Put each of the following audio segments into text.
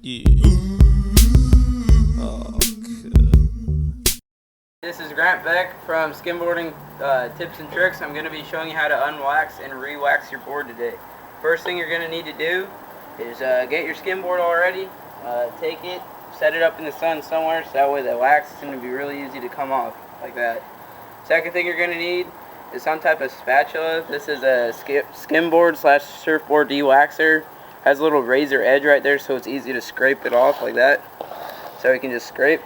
Yeah. This is Grant Beck from SkimBoarding Tips and Tricks. I'm going to be showing you how to unwax and re-wax your board today. First thing you're going to need to do is get your SkimBoard all ready. Take it, set it up in the sun somewhere so that way the wax is going to be really easy to come off like that. Second thing you're going to need is some type of spatula. This is a SkimBoard / surfboard dewaxer. Has a little razor edge right there so it's easy to scrape it off like that. So you can just scrape.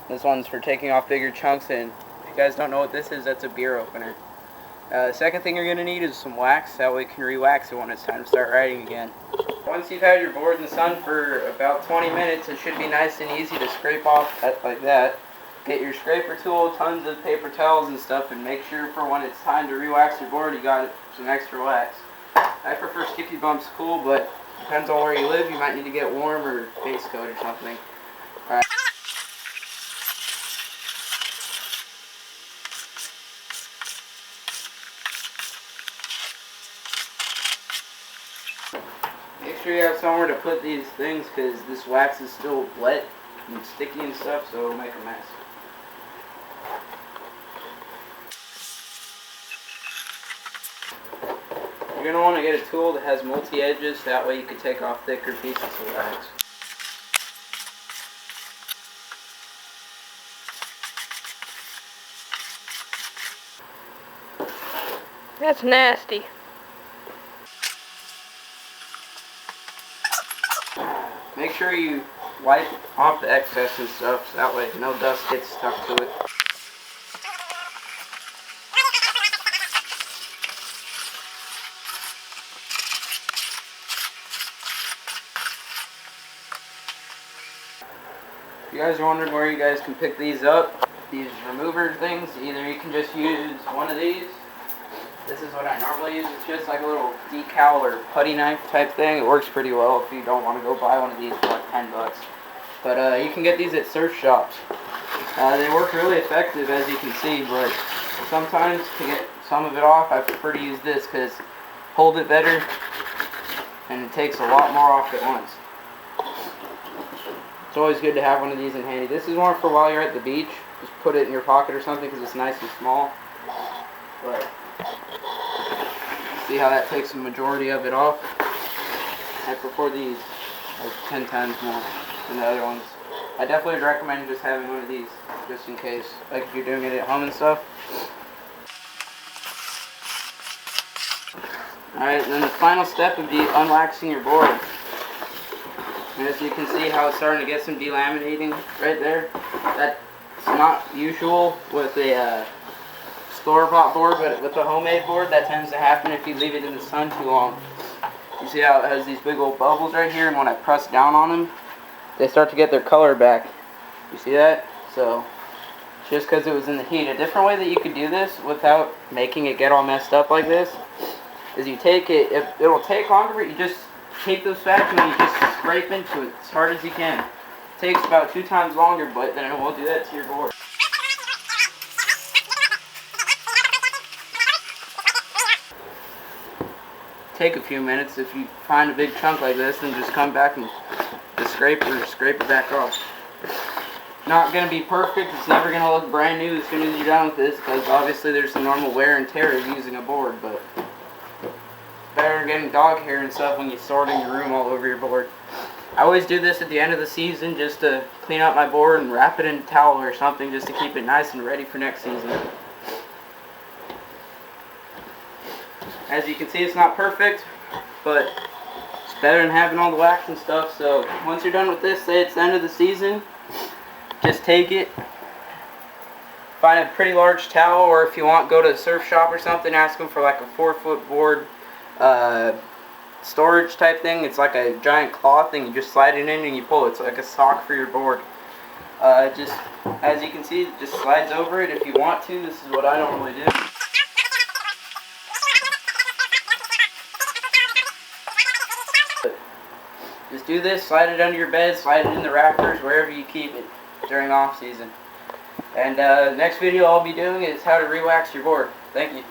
This one's for taking off bigger chunks, and if you guys don't know what this is, that's a beer opener. The second thing you're going to need is some wax, that way you can re-wax it when it's time to start riding again. Once you've had your board in the sun for about 20 minutes, it should be nice and easy to scrape off like that. Get your scraper tool, tons of paper towels and stuff, and make sure for when it's time to re-wax your board, you got some extra wax. I prefer sticky bumps cool, but depends on where you live, you might need to get warm or base coat or something. Alright. Make sure you have somewhere to put these things because this wax is still wet and sticky and stuff, so it'll make a mess. You're going to want to get a tool that has multi-edges, that way you can take off thicker pieces of wax. That's nasty. Make sure you wipe off the excess and stuff, so that way no dust gets stuck to it. If you guys are wondering where you guys can pick these up, these remover things, either you can just use one of these. This is what I normally use. It's just like a little decal or putty knife type thing. It works pretty well if you don't want to go buy one of these for like 10 bucks. But you can get these at surf shops. They work really effective, as you can see, but sometimes to get some of it off, I prefer to use this because hold it better and it takes a lot more off at once. It's always good to have one of these in handy. This is more for while you're at the beach. Just put it in your pocket or something because it's nice and small. But see how that takes the majority of it off? I prefer these like 10 times more than the other ones. I definitely would recommend just having one of these just in case, like if you're doing it at home and stuff. Alright, then the final step would be unwaxing your board. And as you can see how it's starting to get some delaminating right there. That's not usual with a store-bought board, but with a homemade board, that tends to happen if you leave it in the sun too long. You see how it has these big old bubbles right here, and when I press down on them, they start to get their color back. You see that? So, just because it was in the heat. A different way that you could do this without making it get all messed up like this is you take it, it'll take longer, but you just take the spatula and you just scrape into it as hard as you can. It takes about 2 times longer, but then it will do that to your board. Take a few minutes. If you find a big chunk like this, then just come back and the scraper scrape it back off. Not going to be perfect. It's never going to look brand new as soon as you're done with this because obviously there's some normal wear and tear of using a board, but better than getting dog hair and stuff when you sort in your room all over your board. I always do this at the end of the season just to clean up my board and wrap it in a towel or something just to keep it nice and ready for next season. As you can see, it's not perfect, but it's better than having all the wax and stuff. So once you're done with this, say it's the end of the season, just take it, find a pretty large towel, or if you want, go to a surf shop or something, ask them for like a 4-foot board storage type thing. It's like a giant claw thing. You just slide it in and you pull it. It's like a sock for your board. Just as you can see, it just slides over it if you want to. This is what I normally do. Just do this, slide it under your bed, slide it in the rafters, wherever you keep it during off season. And next video I'll be doing is how to re-wax your board. Thank you.